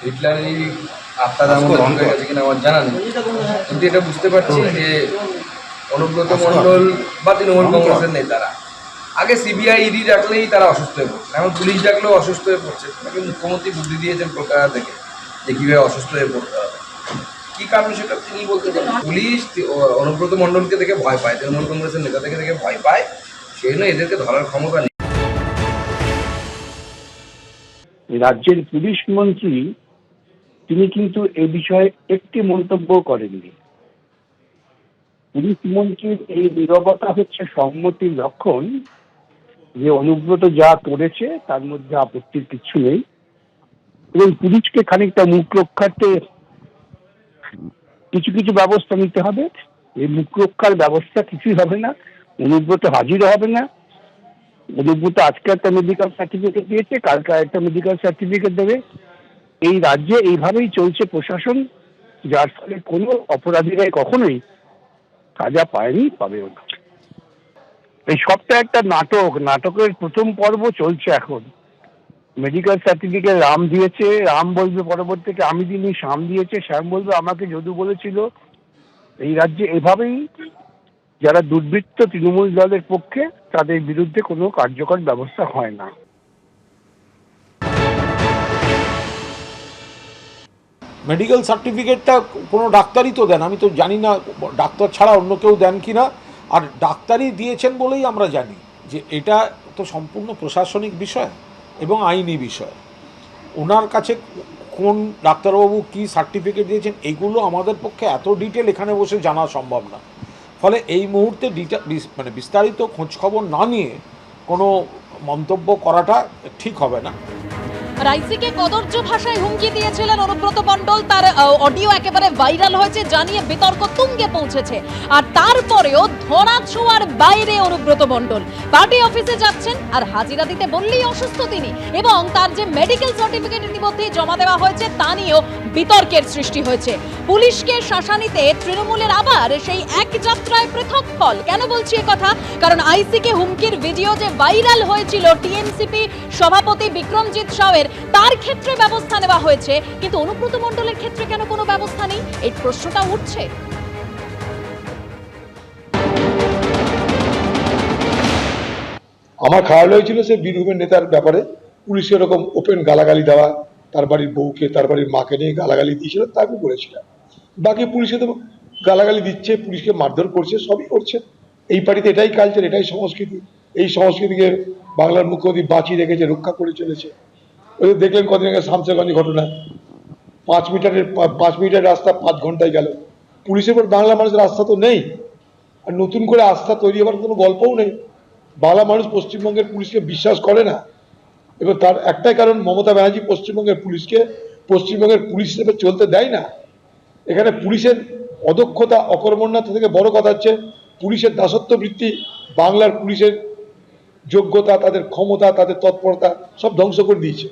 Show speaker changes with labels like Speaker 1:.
Speaker 1: হিটলারই আত্মার মধ্যে ঢুকে গেছে কিনা আমার জানা নেই, কিন্তু এটা বুঝতে পারছি যে অনুব্রত মণ্ডল বা তৃণমূল কংগ্রেসের নেতারা আগে সিবিআই ইডি ডাকলেই তারা অসুস্থ হয়ে পড়ছে, এখন পুলিশ ডাকলেও অসুস্থ হয়ে পড়ছে। তাকে মুখ্যমন্ত্রী বুদ্ধি দিয়েছেন কলকাতা থেকে যে কীভাবে অসুস্থ হয়ে পড়তে হবে, কী কারণ সেটা তিনি বলতে পারেন। পুলিশ অনুব্রত মণ্ডলকে দেখে ভয় পায়, তৃণমূল কংগ্রেসের নেতা থেকে দেখে ভয় পায়, সেই জন্য এদেরকে ধরার ক্ষমতা নেই।
Speaker 2: রাজ্যের পুলিশ মন্ত্রী তিনি কিন্তু এ বিষয়ে একটি মন্তব্য করেননি। পুলিশ মন্ত্রীর এই নীরবতা হচ্ছে সম্মতির লক্ষণ যে অনুব্রত যা করেছে তার মধ্যে আপত্তির কিছু নেই, এবং পুলিশকে খানিকটা মুখ রক্ষার্থে কিছু কিছু ব্যবস্থা নিতে হবে। এই মুখ রক্ষার ব্যবস্থা কিছুই হবে না, অনুব্রত হাজির হবে না। অনুব্রত আজকে একটা মেডিকেল সার্টিফিকেট দিয়েছে, কালকে একটা মেডিকেল সার্টিফিকেট দেবে। এই রাজ্যে এইভাবেই চলছে প্রশাসন, যার ফলে কোনো অপরাধীরাই কখনোই সাজা পায়নি, পাবেও না। এই সবটা একটা নাটক, নাটকের প্রথম পর্ব চলছে এখন। মেডিকেল সার্টিফিকেট রাম দিয়েছে, রাম বলবে পরবর্তীতে আমি দিইনি, শ্যাম দিয়েছে, শ্যাম বলবে আমাকে যদু বলেছিল। এই রাজ্যে এভাবেই যারা দুর্বৃত্ত তৃণমূল দলের পক্ষে তাদের বিরুদ্ধে কোনো কার্যকর ব্যবস্থা হয় না।
Speaker 3: মেডিকেল সার্টিফিকেটটা কোনো ডাক্তারই তো দেন, আমি তো জানি না ডাক্তার ছাড়া অন্য কেউ দেন কি না। আর ডাক্তারই দিয়েছেন বলেই আমরা জানি যে এটা তো সম্পূর্ণ প্রশাসনিক বিষয় এবং আইনি বিষয়। ওনার কাছে কোন ডাক্তারবাবু কী সার্টিফিকেট দিয়েছেন এগুলো আমাদের পক্ষে এত ডিটেল এখানে বসে জানা সম্ভব না। ফলে এই মুহূর্তে বিস্তারিত খোঁজখবর না নিয়ে কোনো মন্তব্য করাটা ঠিক হবে না।
Speaker 4: আইসিকে কদর্য ভাষায় হুমকি দিয়েছিলেন অনুব্রত মণ্ডল, তার অডিও একেবারে ভাইরাল হয়েছে, জানিয়ে বিতর্ক তুঙ্গে পৌঁছেছে। আর তারপরেও ধরা ছোঁয়ার বাইরে অনুব্রত মণ্ডল পার্টি অফিসে যাচ্ছেন, আর হাজিরা দিতে বললেই অসুস্থ তিনি, এবং তার যে মেডিকেল সার্টিফিকেট ইতিমধ্যে জমা দেওয়া হয়েছে তা নিয়েও বিতর্কের সৃষ্টি হয়েছে। পুলিশকে শাসানিতে তৃণমূলের আবার সেই এক যাত্রায় পৃথক ফল। কেন বলছি কথা? কারণ আইসিকে হুমকির ভিডিও যে ভাইরাল হয়েছিল টিএমসিপি সভাপতি বিক্রমজিৎ সাউয়ের, তার ক্ষেত্রে ব্যবস্থা নেওয়া হয়েছে, কিন্তু অনুব্রত মণ্ডলের ক্ষেত্রে কেন কোনো ব্যবস্থা নেই, এই প্রশ্নটা উঠছে।
Speaker 5: আমার খারাপ হয়েছিল সে বীরভূমের নেতার ব্যাপারে পুলিশে এরকম ওপেন গালাগালি দেওয়া, তার বাড়ির বউকে তার বাড়ির মাকে নিয়ে গালাগালি দিয়েছিল, তা আমি বলেছিলাম। বাকি পুলিশে তো গালাগালি দিচ্ছে, পুলিশকে মারধর করছে, সবই করছে। এই পার্টিতে এটাই কালচার, এটাই সংস্কৃতি। এই সংস্কৃতিকে বাংলার মুখ্যমন্ত্রী বাঁচিয়ে রেখেছে, রক্ষা করে চলেছে। ওই দেখলেন কদিন আগে শামসাগঞ্জ ঘটনা, 5 মিনিটের রাস্তা 5 ঘন্টায় গেল। পুলিশের উপর বাংলা মানুষের আস্থা তো নেই, আর নতুন করে আস্থা তৈরি হওয়ার কোনো গল্পও নেই। বাংলা মানুষ পশ্চিমবঙ্গের পুলিশকে বিশ্বাস করে না, এবং তার একটাই কারণ, মমতা ব্যানার্জি পশ্চিমবঙ্গের পুলিশকে পশ্চিমবঙ্গের পুলিশ হিসেবে চলতে দেয় না। এখানে পুলিশের অদক্ষতা, অকর্মণ্যতা থেকে বড় কথা হচ্ছে পুলিশের দাসত্ব বৃত্তি, বাংলার পুলিশের যোগ্যতা, তাদের ক্ষমতা, তাদের তৎপরতা সব ধ্বংস করে দিয়েছে।